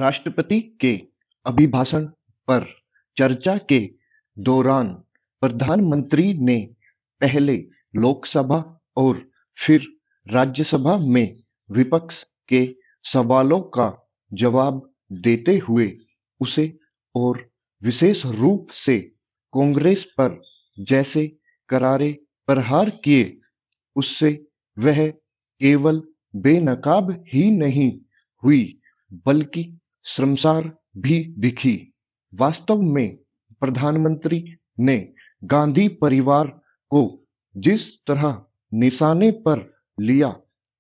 राष्ट्रपति के अभिभाषण पर चर्चा के दौरान प्रधानमंत्री ने पहले लोकसभा और फिर राज्यसभा में विपक्ष के सवालों का जवाब देते हुए उसे और विशेष रूप से कांग्रेस पर जैसे करारे प्रहार किए, उससे वह केवल बेनकाब ही नहीं हुई बल्कि शर्मसार भी दिखी। वास्तव में प्रधानमंत्री ने गांधी परिवार को जिस तरह निशाने पर लिया,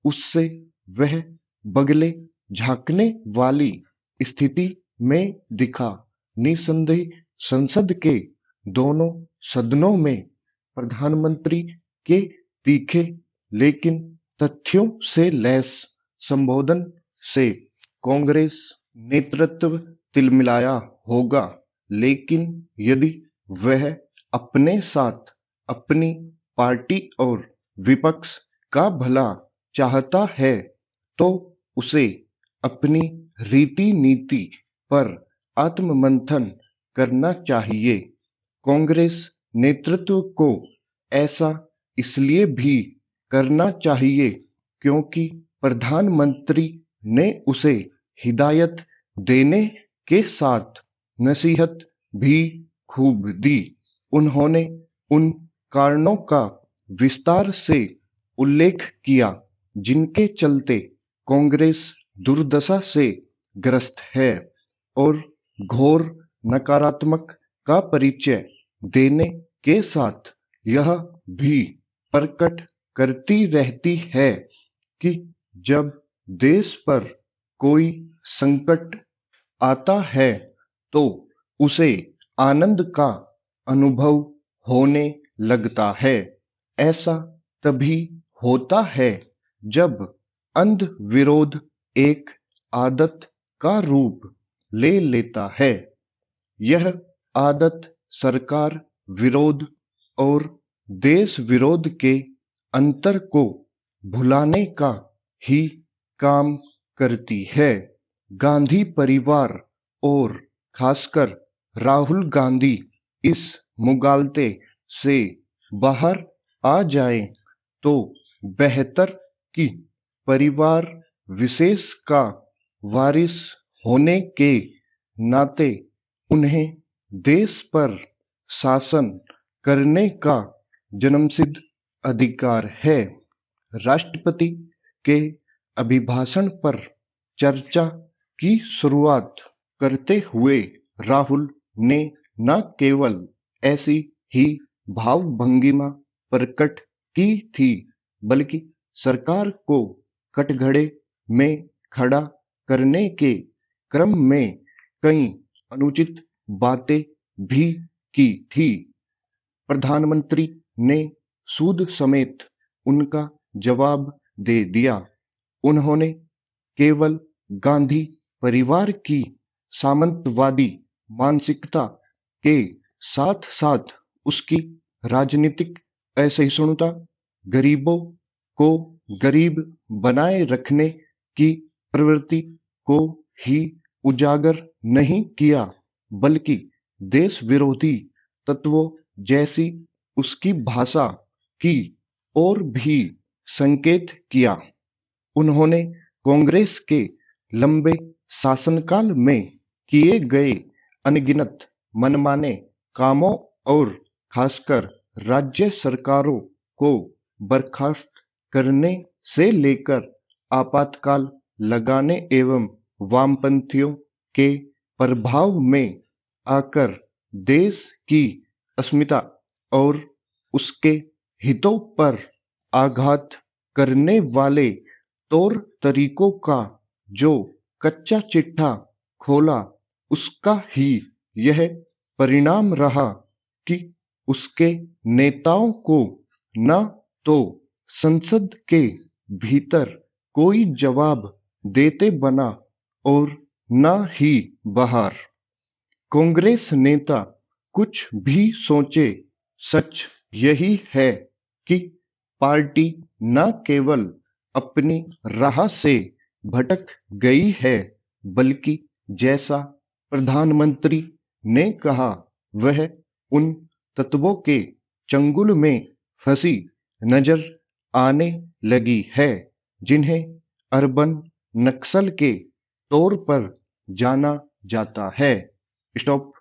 उससे वह बगले झांकने वाली स्थिति में दिखा। निसंदेह संसद के दोनों सदनों में प्रधानमंत्री के तीखे लेकिन तथ्यों से लैस संबोधन से कांग्रेस नेतृत्व तिलमिलाया होगा, लेकिन यदि वह अपने साथ अपनी पार्टी और विपक्ष का भला चाहता है तो उसे अपनी रीति नीति पर आत्ममंथन करना चाहिए। कांग्रेस नेतृत्व को ऐसा इसलिए भी करना चाहिए क्योंकि प्रधानमंत्री ने उसे हिदायत देने के साथ नसीहत भी खूब दी। उन्होंने उन कारणों का विस्तार से उल्लेख किया जिनके चलते कांग्रेस दुर्दशा से ग्रस्त है और घोर नकारात्मक का परिचय देने के साथ यह भी प्रकट करती रहती है कि जब देश पर कोई संकट आता है तो उसे आनंद का अनुभव होने लगता है। ऐसा तभी होता है जब अंध विरोध एक आदत का रूप ले लेता है। यह आदत सरकार विरोध और देश विरोध के अंतर को भुलाने का ही काम करती है। गांधी परिवार और खासकर राहुल गांधी इस मुगालते से बाहर आ जाएं तो बेहतर कि परिवार विशेष का वारिस होने के नाते उन्हें देश पर शासन करने का जन्मसिद्ध अधिकार है। राष्ट्रपति के अभिभाषण पर चर्चा की शुरुआत करते हुए राहुल ने न केवल ऐसी ही भावभंगिमा प्रकट की थी बल्कि सरकार को कटघरे में खड़ा करने के क्रम में कई अनुचित बातें भी की थी। प्रधानमंत्री ने सूद समेत उनका जवाब दे दिया। उन्होंने केवल गांधी परिवार की सामंतवादी मानसिकता के साथ साथ उसकी राजनीतिक असहिष्णुता, गरीबों को गरीब बनाए रखने की प्रवृत्ति को ही उजागर नहीं किया बल्कि देश विरोधी तत्वों जैसी उसकी भाषा की ओर भी संकेत किया। उन्होंने कांग्रेस के लंबे शासनकाल में किए गए अनगिनत मनमाने कामों और खासकर राज्य सरकारों को बर्खास्त करने से लेकर आपातकाल लगाने एवं वामपंथियों के प्रभाव में आकर देश की अस्मिता और उसके हितों पर आघात करने वाले तौर तरीकों का जो कच्चा चिट्ठा खोला, उसका ही यह परिणाम रहा कि उसके नेताओं को न तो संसद के भीतर कोई जवाब देते बना और न ही बाहर। कांग्रेस नेता कुछ भी सोचे, सच यही है कि पार्टी न केवल अपनी राह से भटक गई है बल्कि जैसा प्रधानमंत्री ने कहा वह उन तत्वों के चंगुल में फंसी नजर आने लगी है जिन्हें अर्बन नक्सल के तौर पर जाना जाता है। स्टॉप।